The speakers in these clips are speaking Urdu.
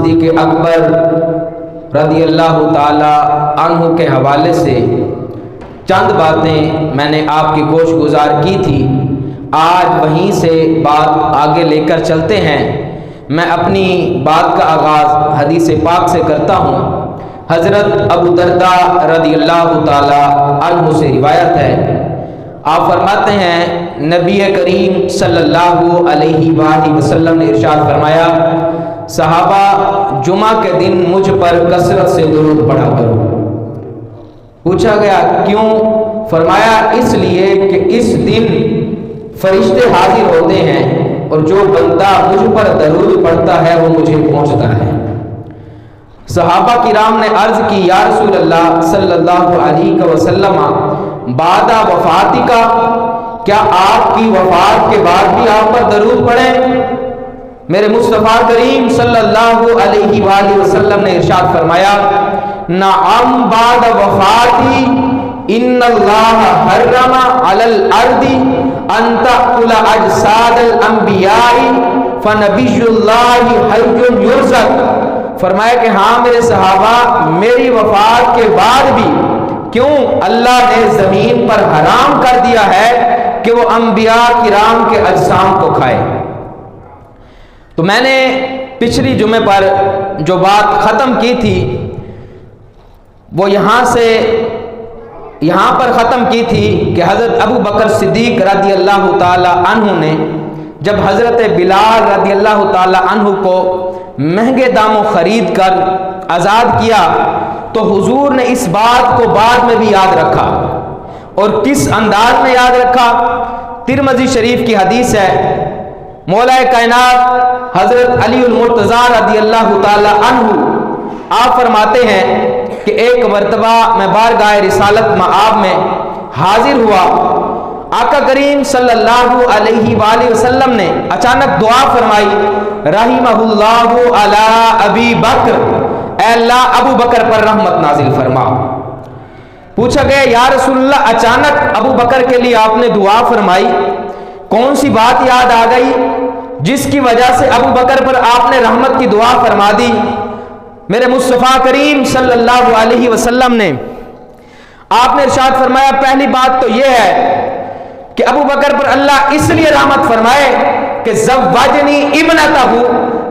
صدیق اکبر رضی اللہ تعالی عنہ کے حوالے سے چند باتیں میں نے آپ کی گوش گزار کی تھی. آج وہیں سے بات آگے لے کر چلتے ہیں. میں اپنی بات کا آغاز حدیث پاک سے کرتا ہوں. حضرت ابو درداء رضی اللہ تعالی عنہ سے روایت ہے. آپ فرماتے ہیں نبی کریم صلی اللہ علیہ وآلہ وسلم نے ارشاد فرمایا صحابہ جمعہ کے دن مجھ پر کثرت سے درود پڑھا کرو. پوچھا گیا کیوں؟ فرمایا اس لیے کہ اس دن فرشتے حاضر ہوتے ہیں اور جو بندہ مجھ پر درود پڑھتا ہے وہ مجھے پہنچتا ہے. صحابہ کرام نے عرض کی یا رسول اللہ صلی اللہ علیہ وسلم بعد وفاتی کا، کیا آپ کی وفات کے بعد بھی آپ پر درود پڑھیں؟ میرے مصطفیٰ کریم صلی اللہ علیہ وآلہ وسلم نے ارشاد فرمایا نعم بعد وفاتی ان اللہ حرم علی الارض ان تأکل اجساد الانبیاء فنبی اللہ حی یرزق. فرمایا کہ ہاں میرے صحابہ میری وفات کے بعد بھی کیوں اللہ نے زمین پر حرام کر دیا ہے کہ وہ انبیاء کرام کے اجسام کو کھائے. تو میں نے پچھلی جمعے پر جو بات ختم کی تھی وہ یہاں پر ختم کی تھی کہ حضرت ابو بکر صدیق رضی اللہ تعالی عنہ نے جب حضرت بلال رضی اللہ تعالی عنہ کو مہنگے داموں خرید کر آزاد کیا تو حضور نے اس بات کو بعد میں بھی یاد رکھا. اور کس انداز میں یاد رکھا؟ ترمذی شریف کی حدیث ہے مولا کائنات حضرت علی المرتضیٰ رضی اللہ تعالی عنہ آپ فرماتے ہیں کہ ایک مرتبہ میں بارگاہ رسالت مآب میں حاضر ہوا. آقا کریم صلی اللہ علیہ وآلہ وسلم نے اچانک دعا فرمائی رحمہ اللہ علی ابی بکر، اے اللہ ابو بکر پر رحمت نازل فرما. پوچھا گیا یا رسول اللہ اچانک ابو بکر کے لیے آپ نے دعا فرمائی، کون سی بات یاد آ گئی جس کی وجہ سے ابو بکر پر آپ نے رحمت کی دعا فرما دی؟ میرے مصطفیٰ کریم صلی اللہ علیہ وسلم نے آپ نے ارشاد فرمایا پہلی بات تو یہ ہے کہ ابو بکر پر اللہ اس لیے رحمت فرمائے کہ زوجنی ابنتہ،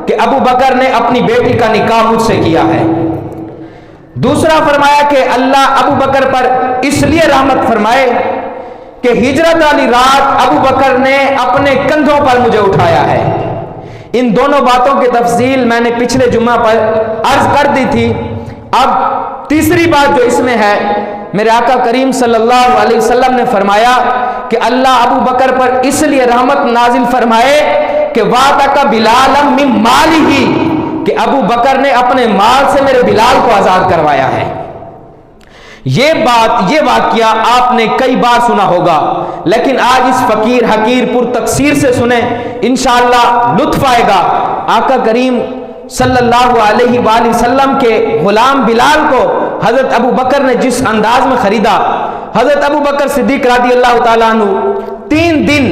کہ ابو بکر نے اپنی بیٹی کا نکاح مجھ سے کیا ہے. دوسرا فرمایا کہ اللہ ابو بکر پر اس لیے رحمت فرمائے کہ ہجرت والی رات ابو بکر نے اپنے کندھوں پر مجھے اٹھایا ہے. ان دونوں باتوں کی تفصیل میں نے پچھلے جمعہ پر عرض کر دی تھی. اب تیسری بات جو اس میں ہے میرے آقا کریم صلی اللہ علیہ وسلم نے فرمایا کہ اللہ ابو بکر پر اس لیے رحمت نازل فرمائے کہ وَعْتَقَ بِلَالًا مِّن مَّالِهِ، کہ ابو بکر نے اپنے مال سے میرے بلال کو آزاد کروایا ہے. یہ واقعہ آپ نے کئی بار سنا ہوگا لیکن آج اس فقیر حقیر پر تقصیر سے سنیں انشاءاللہ لطف آئے گا. آقا کریم صلی اللہ علیہ وآلہ وسلم کے غلام بلال کو حضرت ابو بکر نے جس انداز میں خریدا، حضرت ابو بکر صدیق رضی اللہ تعالیٰ عنہ 3 دن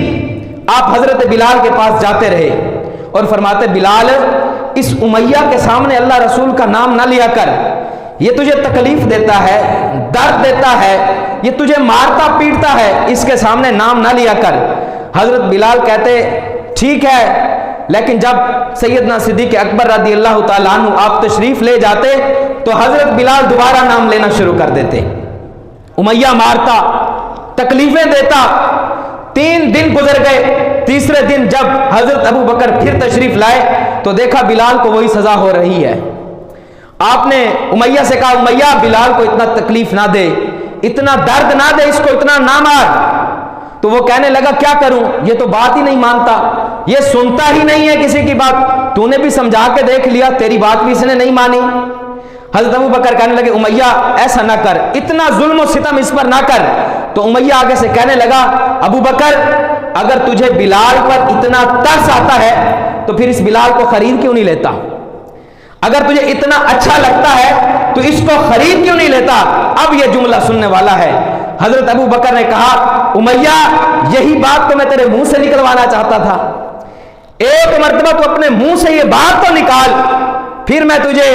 آپ حضرت بلال کے پاس جاتے رہے اور فرماتے بلال اس امیہ کے سامنے اللہ رسول کا نام نہ لیا کر، یہ تجھے تکلیف دیتا ہے، درد دیتا ہے، یہ تجھے مارتا پیٹتا ہے، اس کے سامنے نام نہ لیا کر. حضرت بلال کہتے ٹھیک ہے، لیکن جب سیدنا صدیق اکبر رضی اللہ تعالیٰ عنہ آپ تشریف لے جاتے تو حضرت بلال دوبارہ نام لینا شروع کر دیتے. امیہ مارتا، تکلیفیں دیتا. 3 دن گزر گئے. تیسرے دن جب حضرت ابو بکر پھر تشریف لائے تو دیکھا بلال کو وہی سزا ہو رہی ہے. آپ نے امیہ سے کہا امیہ بلال کو اتنا تکلیف نہ دے، اتنا درد نہ دے، اس کو اتنا نہ مار. تو وہ کہنے لگا کیا کروں، یہ تو بات ہی نہیں مانتا، یہ سنتا ہی نہیں ہے کسی کی بات، تو نے بھی سمجھا کے دیکھ لیا، تیری بات بھی اس نے نہیں مانی. حضرت ابو بکر کہنے لگے امیہ ایسا نہ کر، اتنا ظلم و ستم اس پر نہ کر. تو امیہ آگے سے کہنے لگا ابو بکر اگر تجھے بلال پر اتنا ترس آتا ہے تو پھر اس بلال کو خرید کیوں نہیں لیتا؟ اگر تجھے اتنا اچھا لگتا ہے تو اس کو خرید کیوں نہیں لیتا؟ اب یہ جملہ سننے والا ہے. حضرت ابو بکر نے کہا امیہ یہی بات تو میں تیرے منہ سے نکلوانا چاہتا تھا، ایک مرتبہ تو اپنے منہ سے یہ بات تو نکال پھر میں تجھے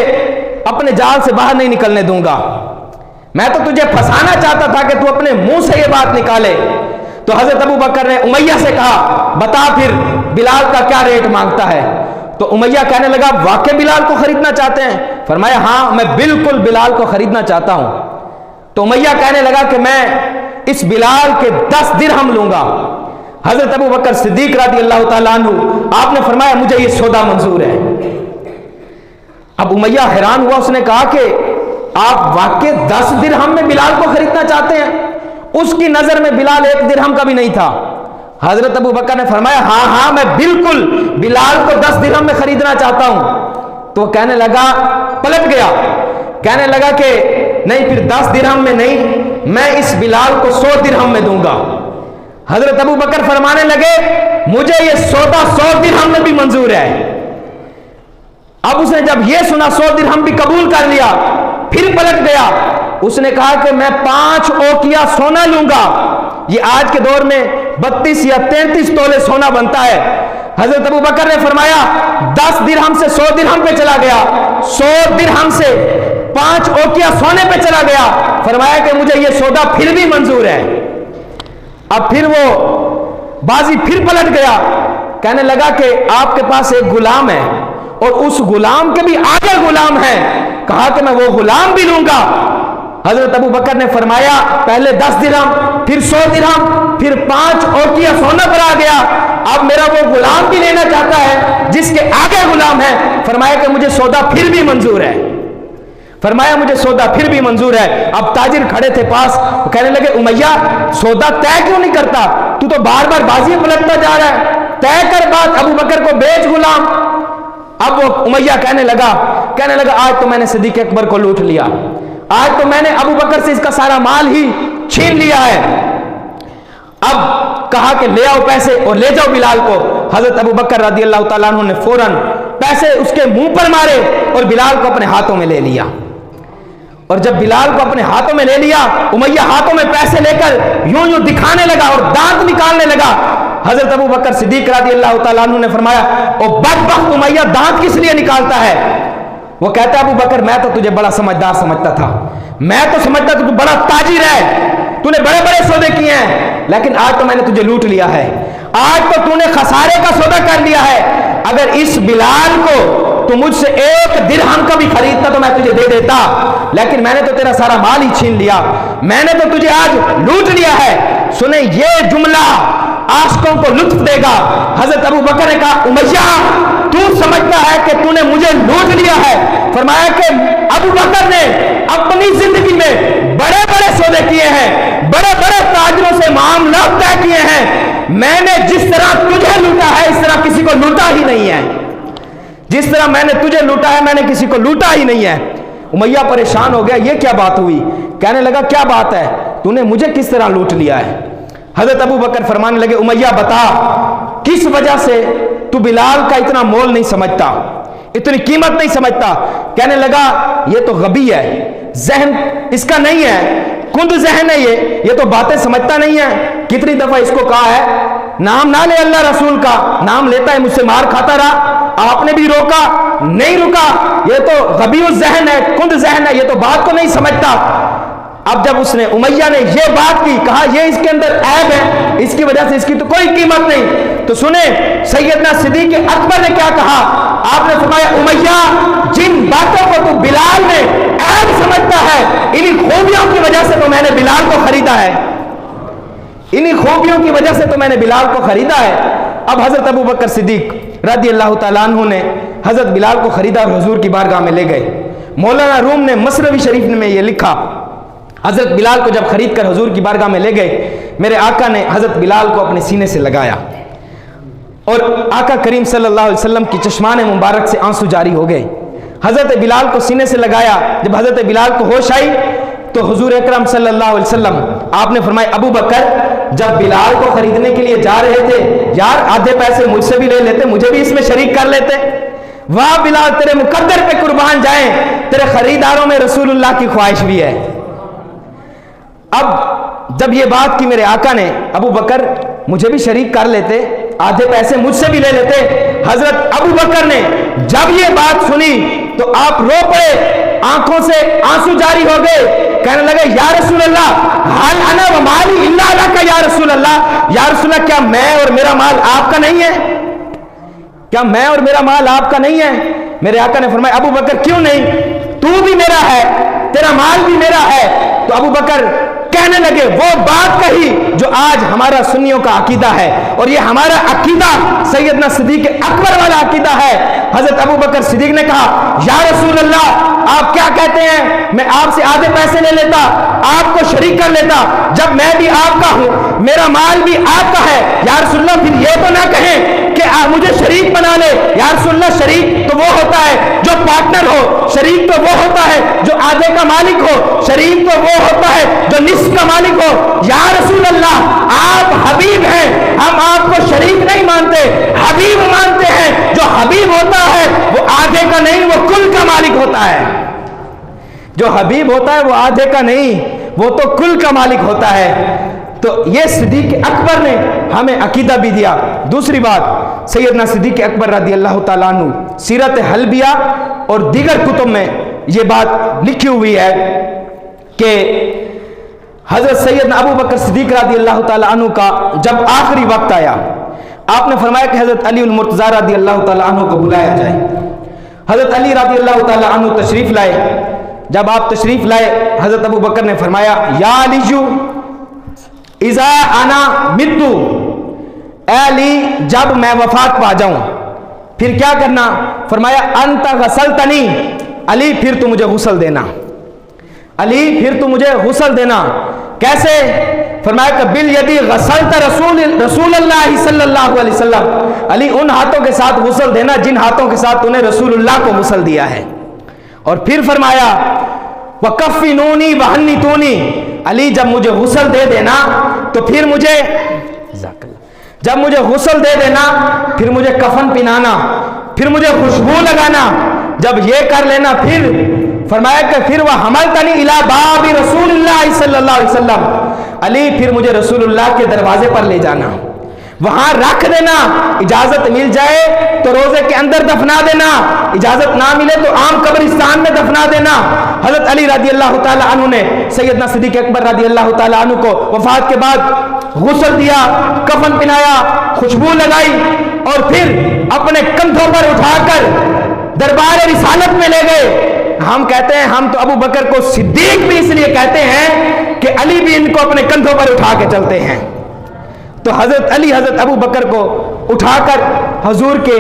اپنے جال سے باہر نہیں نکلنے دوں گا. میں تو تجھے پھنسانا چاہتا تھا کہ تو اپنے منہ سے یہ بات نکالے. تو حضرت ابو بکر نے امیہ سے کہا بتا پھر بلال کا کیا ریٹ مانگتا ہے. تو امیہ کہنے لگا واقعی بلال کو خریدنا چاہتے ہیں؟ فرمایا ہاں میں بالکل بلال کو خریدنا چاہتا ہوں. تو امیہ کہنے لگا کہ میں اس بلال کے 10 درہم لوں گا. حضرت ابو بکر صدیق رضی اللہ تعالیٰ عنہ آپ نے فرمایا مجھے یہ سودا منظور ہے. اب امیہ حیران ہوا, اس نے کہا کہ آپ واقعی 10 درہم میں بلال کو خریدنا چاہتے ہیں؟ اس کی نظر میں بلال 1 درہم کا بھی نہیں تھا. حضرت ابو بکر نے فرمایا ہاں میں بالکل بلال کو 10 درہم میں خریدنا چاہتا ہوں. تو وہ کہنے لگا, پلٹ گیا, کہنے لگا کہ نہیں پھر 10 درہم میں نہیں, میں اس بلال کو 100 درہم میں دوں گا. حضرت ابو بکر فرمانے لگے مجھے یہ سودا 100 درہم میں بھی منظور ہے. اب اس نے جب یہ سنا 100 درہم بھی قبول کر لیا, پھر پلٹ گیا, اس نے کہا کہ میں 5 اوقیہ سونا لوں گا. یہ آج کے دور میں 32 یا 33 تولے سونا بنتا ہے. حضرت ابو بکر نے فرمایا 10 درہم سے 100 درہم پہ چلا گیا, 100 درہم سے 5 اوقیہ سونے پہ چلا گیا. فرمایا کہ مجھے یہ سودا پھر بھی منظور ہے. اب پھر وہ بازی پھر پلٹ گیا, کہنے لگا کہ آپ کے پاس ایک غلام ہے اور اس غلام کے بھی آگے غلام ہے, کہا کہ میں وہ غلام بھی لوں گا. حضرت ابو بکر نے فرمایا پہلے 10 درہم, پھر 100 درہم, پھر 5 اوقیہ سونا پر آ گیا. اب میرا وہ غلام بھی لینا چاہتا ہے جس کے آگے غلام ہے. فرمایا کہ مجھے سودا پھر بھی منظور ہے. فرمایا مجھے سودا پھر بھی منظور ہے. اب تاجر کھڑے تھے پاس, کہنے لگے امیہ سودا طے کیوں نہیں کرتا, تو بار بار بازی پلٹتا جا رہا ہے, طے کر بات, ابو بکر کو بیچ غلام. اب وہ امیہ کہنے لگا آج تو میں نے صدیق اکبر کو لوٹ لیا, آج تو میں نے ابو بکر سے اس کا سارا مال ہی چھین لیا ہے. اب کہا کہ لے آؤ پیسے اور لے جاؤ بلال کو. حضرت ابو بکر رضی اللہ تعالیٰ عنہ نے فوراً پیسے اس کے منہ پر مارے اور بلال کو اپنے ہاتھوں میں لے لیا. اور جب بلال کو اپنے ہاتھوں میں لے لیا, امیہ ہاتھوں میں پیسے لے کر یوں دکھانے لگا اور دانت نکالنے لگا. حضرت ابو بکر صدیق رضی اللہ تعالیٰ عنہ نے فرمایا او بدبخت امیہ دانت کس لیے نکالتا ہے؟ وہ کہتا ہے ابو بکر میں تو تجھے بڑا سمجھدار سمجھتا تھا, میں تو سمجھتا تھا تو بڑا تاجر ہے, تو نے بڑے بڑے سودے کیے ہیں, لیکن آج تو میں نے تجھے لوٹ لیا ہے. آج تو نے خسارے کا سودا کر لیا ہے. اگر اس بلال کو تو مجھ سے 1 درہم کا بھی خریدتا تو میں تجھے دے دیتا, لیکن میں نے تو تیرا سارا مال ہی چھین لیا, میں نے تو تجھے آج لوٹ لیا ہے. سنیں یہ جملہ عاشقوں کو لطف دے گا. حضرت ابو بکر نے کہا امیہ تو سمجھتا ہے کہ تو نے مجھے لوٹ لیا ہے. فرمایا کہ ابو بکر نے اپنی زندگی میں بڑے بڑے سودے کیے ہیں, بڑے بڑے تاجروں سے معاملات طے کیے ہیں, میں نے جس طرح تجھے لوٹا ہے اس طرح کسی کو لوٹا ہی نہیں ہے. جس طرح میں نے تجھے لوٹا ہے میں نے کسی کو لوٹا ہی نہیں ہے. امیہ پریشان ہو گیا, یہ کیا بات ہوئی؟ کہنے لگا کیا بات ہے, تو نے مجھے کس طرح لوٹ لیا ہے؟ حضرت ابو بکر فرمانے لگے امیہ بتا کس وجہ سے تو بلال کا اتنا مول نہیں سمجھتا, اتنی قیمت نہیں سمجھتا؟ کہنے لگا یہ تو غبی ہے, ذہن اس کا نہیں ہے, کند ذہن ہے, یہ تو باتیں سمجھتا نہیں ہے. کتنی دفعہ اس کو کہا ہے نام نہ لے اللہ رسول کا, نام لیتا ہے مجھ سے مار کھاتا رہا, آپ نے بھی روکا نہیں رکا. یہ تو غبی الذہن ہے, کند ذہن ہے, یہ تو بات کو نہیں سمجھتا. اب جب اس نے امیہ نے یہ بات کی, کہا یہ اس کے اندر عیب ہے, اس کی وجہ سے اس کی تو کوئی قیمت نہیں. تو سنیں سیدنا صدیق اکبر نے کیا کہا, آپ نے فرمایا امیہ جن باتوں کو تو بلال میں عیب سمجھتا ہے انہی خوبیوں کی وجہ سے تو میں نے بلال کو خریدا ہے, انہی خوبیوں کی وجہ سے تو میں نے بلال کو خریدا ہے. اب حضرت ابو بکر صدیق رضی اللہ تعالیٰ عنہ نے حضرت بلال کو خریدا اور حضور کی بارگاہ میں لے گئے. مولانا روم نے مصنوی شریف میں یہ لکھا, حضرت بلال کو جب خرید کر حضور کی بارگاہ میں لے گئے, میرے آقا نے حضرت بلال کو اپنے سینے سے لگایا اور آقا کریم صلی اللہ علیہ وسلم کی چشمان مبارک سے آنسو جاری ہو گئے. حضرت بلال کو سینے سے لگایا, جب حضرت بلال کو ہوش آئی تو حضور اکرم صلی اللہ علیہ وسلم آپ نے فرمایا ابو بکر جب بلال کو خریدنے کے لیے جا رہے تھے یار آدھے پیسے مجھ سے بھی لے لیتے, مجھے بھی اس میں شریک کر لیتے. واہ بلال تیرے مقدر پہ قربان جائیں, تیرے خریداروں میں رسول اللہ کی خواہش بھی ہے. اب جب یہ بات کی میرے آقا نے, ابو بکر مجھے بھی شریک کر لیتے, آدھے پیسے مجھ سے بھی لے لیتے. حضرت ابو بکر نے جب یہ بات سنی تو آپ رو پڑے, آنکھوں سے آنسو جاری ہو گئے, کہنے لگے یا رسول اللہ حال انا و مالی الا لک یا رسول اللہ, یا رسول اللہ کیا میں اور میرا مال آپ کا نہیں ہے, کیا میں اور میرا مال آپ کا نہیں ہے؟ میرے آقا نے فرمایا ابو بکر کیوں نہیں, تو بھی میرا ہے, تیرا مال بھی میرا ہے. تو ابو بکر کہنے لگے وہ بات کہی جو آج ہمارا سنیوں کا عقیدہ ہے, اور یہ ہمارا عقیدہ سیدنا صدیق اکبر والا عقیدہ ہے. حضرت ابو بکر صدیق نے کہا یا رسول اللہ آپ کیا کہتے ہیں, میں آپ سے آدھے پیسے لے لیتا, آپ کو شریک کر لیتا, جب میں بھی آپ کا ہوں, میرا مال بھی آپ کا ہے. یا رسول اللہ پھر یہ تو نہ کہیں کہ مجھے شریک بنا لے. یا رسول اللہ شریک تو وہ ہوتا ہے جو پارٹنر ہو, شریک تو وہ ہوتا ہے جو آدھے کا مالک ہو, شریک تو وہ ہوتا ہے جو نصف کا مالک ہو. یا رسول اللہ آپ حبیب ہیں, ہم آپ کو شریک نہیں مانتے, حبیب مانتے ہیں. جو حبیب ہوتا ہے وہ آدھے کا نہیں, وہ کل کا مالک ہوتا ہے. جو حبیب ہوتا ہے وہ آدھے کا نہیں, وہ تو کل کا مالک ہوتا ہے. تو یہ صدیق اکبر نے ہمیں عقیدہ بھی دیا. دوسری بات, سیدنا صدیق اکبر رضی اللہ تعالیٰ عنہ سیرت حلبیہ اور دیگر کتب میں یہ بات لکھی ہوئی ہے کہ حضرت سیدنا ابو بکر صدیق رضی اللہ تعالیٰ عنہ کا جب آخری وقت آیا, آپ نے فرمایا کہ حضرت علی المرتضیٰ رضی اللہ تعالیٰ عنہ کو بلایا جائے. حضرت علی رضی اللہ تعالیٰ عنہ تشریف لائے. جب آپ تشریف لائے, حضرت ابو بکر نے فرمایا یا علیجو اذا انا متو, اے علی جب میں وفات پا جاؤں پھر کیا کرنا؟ فرمایا انت غسلتنی, علی پھر تو مجھے غسل دینا, علی پھر تو مجھے غسل دینا. کیسے؟ فرمایا کہ بالیدی غسلت رسول اللہ صلی اللہ علیہ وسلم, علی ان ہاتھوں کے ساتھ غسل دینا جن ہاتھوں کے ساتھ تو نے رسول اللہ کو غسل دیا ہے. اور پھر فرمایا وَكَفِّنُونِي وَحَنِّتُونِي, علی جب مجھے غسل دے دینا تو پھر مجھے جب مجھے غسل دے دینا پھر مجھے کفن پہنانا, پھر مجھے خوشبو لگانا. جب یہ کر لینا پھر فرمایا کہ پھر وہ حملتنی الی باب رسول اللہ صلی اللہ علیہ وسلم, علی پھر مجھے رسول اللہ کے دروازے پر لے جانا, وہاں رکھ دینا, اجازت مل جائے تو روزے کے اندر دفنا دینا, اجازت نہ ملے تو عام قبرستان میں دفنا دینا. حضرت علی رضی اللہ تعالیٰ عنہ نے سیدنا صدیق اکبر رضی اللہ تعالیٰ عنہ کو وفات کے بعد غسل دیا, کفن پہنایا, خوشبو لگائی, اور پھر اپنے کندھوں پر اٹھا کر دربار رسالت میں لے گئے. ہم کہتے ہیں, ہم تو ابو بکر کو صدیق بھی اس لیے کہتے ہیں کہ علی بھی ان کو اپنے کندھوں پر اٹھا کے چلتے ہیں. تو حضرت علی حضرت ابو بکر کو اٹھا کر حضور کے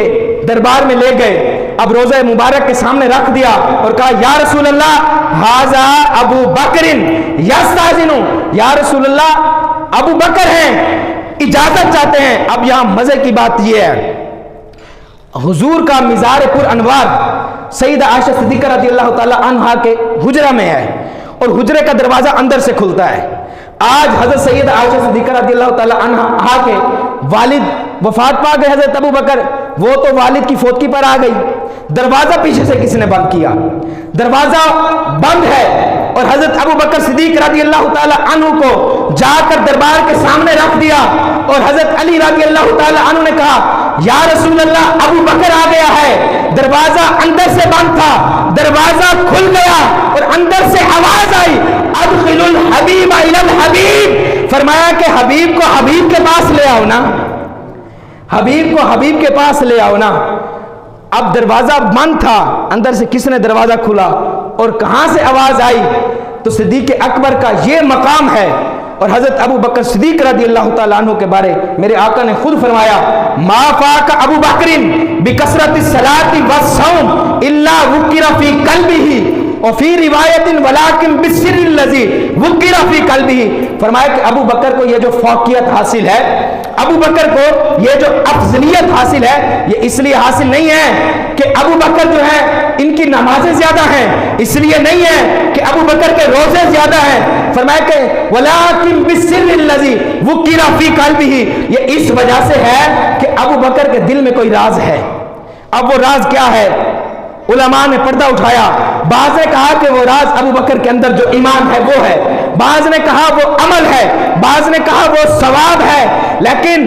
دربار میں لے گئے. اب روزہ مبارک کے سامنے رکھ دیا اور کہا یا رسول اللہ ھذا ابو بکر یستاذن, یا رسول اللہ ابو بکر ہیں, اجازت چاہتے ہیں. اب یہاں مزے کی بات یہ ہے, حضور کا مزار پر انوار سیدہ عائشہ صدیقہ رضی اللہ تعالیٰ عنہا کے حجرہ میں ہے, اور حجرے کا دروازہ اندر سے کھلتا ہے. آج حضرت سیدہ عائشہ صدیقہ رضی اللہ تعالیٰ عنہا کے والد وفات پا گئے حضرت ابو بکر, وہ تو والد کی فوتگی پر آ گئی, دروازہ پیچھے سے کسی نے بند کیا, دروازہ بند ہے, اور حضرت ابو بکر صدیق رضی اللہ تعالیٰ عنہ کو جا کر دربار کے سامنے رکھ دیا, اور حضرت علی رضی اللہ تعالیٰ عنہ نے کہا یا رسول اللہ ابو بکر آ گیا ہے. دروازہ اندر سے بند تھا, دروازہ کھل گیا اور اندر سے آواز آئی ادخل الحبیب الی الحبیب, فرمایا کہ حبیب کو حبیب کے پاس لے آؤ نا, حبیب کو حبیب کے پاس لے آؤ نا. اب دروازہ بند تھا, اندر سے کس نے دروازہ کھلا اور کہاں سے آواز آئی؟ تو صدیق اکبر کا یہ مقام ہے. اور حضرت ابو بکر صدیق رضی اللہ تعالیٰ عنہ کے بارے میرے آقا نے خود فرمایا ما فاق ابو بکر بکثرت الصلاۃ والصوم الا وقر فی قلبہ وفی روایت ولکن بالسر الذی وقر فی قلبہ. فرمایا کہ ابو بکر کو یہ جو فوقیت حاصل ہے, ابو بکر کو یہ جو افضلیت حاصل ہے, یہ اس لیے حاصل نہیں ہے کہ ابو بکر جو ہے ان کی نمازیں زیادہ ہیں, اس لیے نہیں ہے کہ ابو بکر کے روزے زیادہ ہیں. فرمایا کہ ولکن بالسر الذی وقر فی قلبہ, یہ اس وجہ سے ہے کہ ابو بکر کے دل میں کوئی راز ہے. اب وہ راز کیا ہے؟ علماء نے پردہ اٹھایا. بعض نے کہا کہ وہ راز ابو بکر کے اندر جو ایمان ہے وہ ہے, بعض نے کہا وہ عمل ہے, بعض نے کہا وہ ثواب ہے. لیکن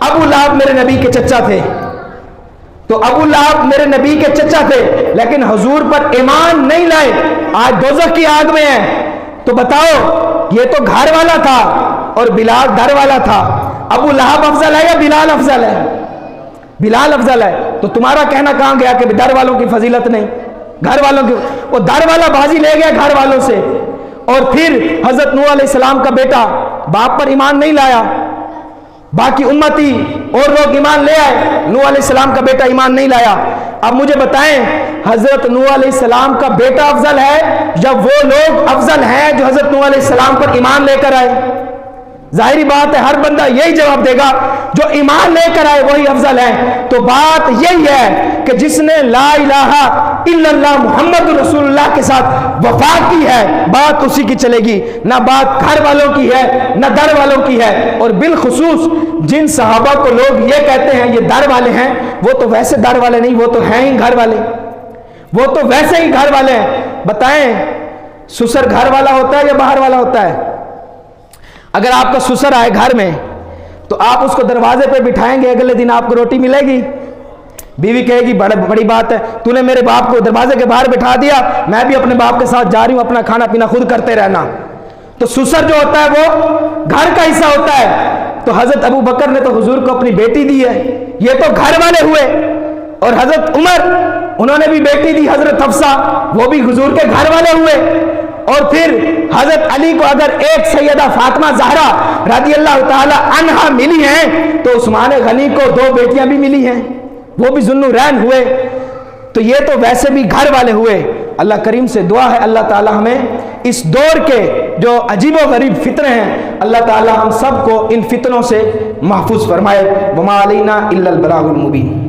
ابو لہب میرے نبی کے چچا تھے، تو ابو لہب میرے نبی کے چچا تھے لیکن حضور پر ایمان نہیں لائے، آج دوزخ کی آگ میں ہیں۔ تو بتاؤ یہ تو گھر والا تھا اور بلال در والا تھا، ابو لہب افضل ہے یا بلال افضل ہے؟ بلال افضل ہے۔ تو تمہارا کہنا کہاں گیا کہ در والوں کی فضیلت نہیں؟ گھر والوں کی، وہ در والا بازی لے گیا گھر والوں سے، اور پھر حضرت نوح علیہ السلام کا بیٹا باپ پر ایمان نہیں لایا، باقی امتی اور لوگ ایمان لے آئے، نوح علیہ السلام کا بیٹا ایمان نہیں لایا۔ اب مجھے بتائیں حضرت نوح علیہ السلام کا بیٹا افضل ہے یا وہ لوگ افضل ہیں جو حضرت نوح علیہ السلام پر ایمان لے کر آئے؟ ظاہری بات ہے ہر بندہ یہی جواب دے گا، جو ایمان لے کر آئے وہی افضل ہے۔ تو بات یہی ہے کہ جس نے لا الہ الا اللہ محمد رسول اللہ کے ساتھ وفا کی ہے بات اسی کی چلے گی، نہ بات گھر والوں کی ہے نہ در والوں کی ہے۔ اور بالخصوص جن صحابہ کو لوگ یہ کہتے ہیں یہ در والے ہیں، وہ تو ویسے در والے نہیں، وہ تو ہیں ہی گھر والے، وہ تو ویسے ہی گھر والے ہیں۔ بتائیں سسر گھر والا ہوتا ہے یا باہر والا ہوتا ہے؟ اگر آپ کا سسر آئے گھر میں تو آپ اس کو دروازے پہ بٹھائیں گے، اگلے دن آپ کو روٹی ملے گی؟ بیوی کہے گی بڑی بات ہے، تو نے میرے باپ کو دروازے کے باہر بٹھا دیا، میں بھی اپنے باپ کے ساتھ جا رہی ہوں، اپنا کھانا پینا خود کرتے رہنا۔ تو سسر جو ہوتا ہے وہ گھر کا حصہ ہوتا ہے۔ تو حضرت ابو بکر نے تو حضور کو اپنی بیٹی دی ہے، یہ تو گھر والے ہوئے۔ اور حضرت عمر انہوں نے بھی بیٹی دی حضرت حفصہ، وہ بھی حضور کے گھر والے ہوئے۔ اور پھر حضرت علی کو اگر ایک سیدہ فاطمہ زہرا رضی اللہ تعالی عنہا ملی ہیں تو عثمان غنی کو 2 بیٹیاں بھی ملی ہیں، وہ بھی ذوالنورین ہوئے۔ تو یہ تو ویسے بھی گھر والے ہوئے۔ اللہ کریم سے دعا ہے اللہ تعالی ہمیں اس دور کے جو عجیب و غریب فتنے ہیں اللہ تعالی ہم سب کو ان فتنوں سے محفوظ فرمائے۔ وما علینا الا البلاغ المبین۔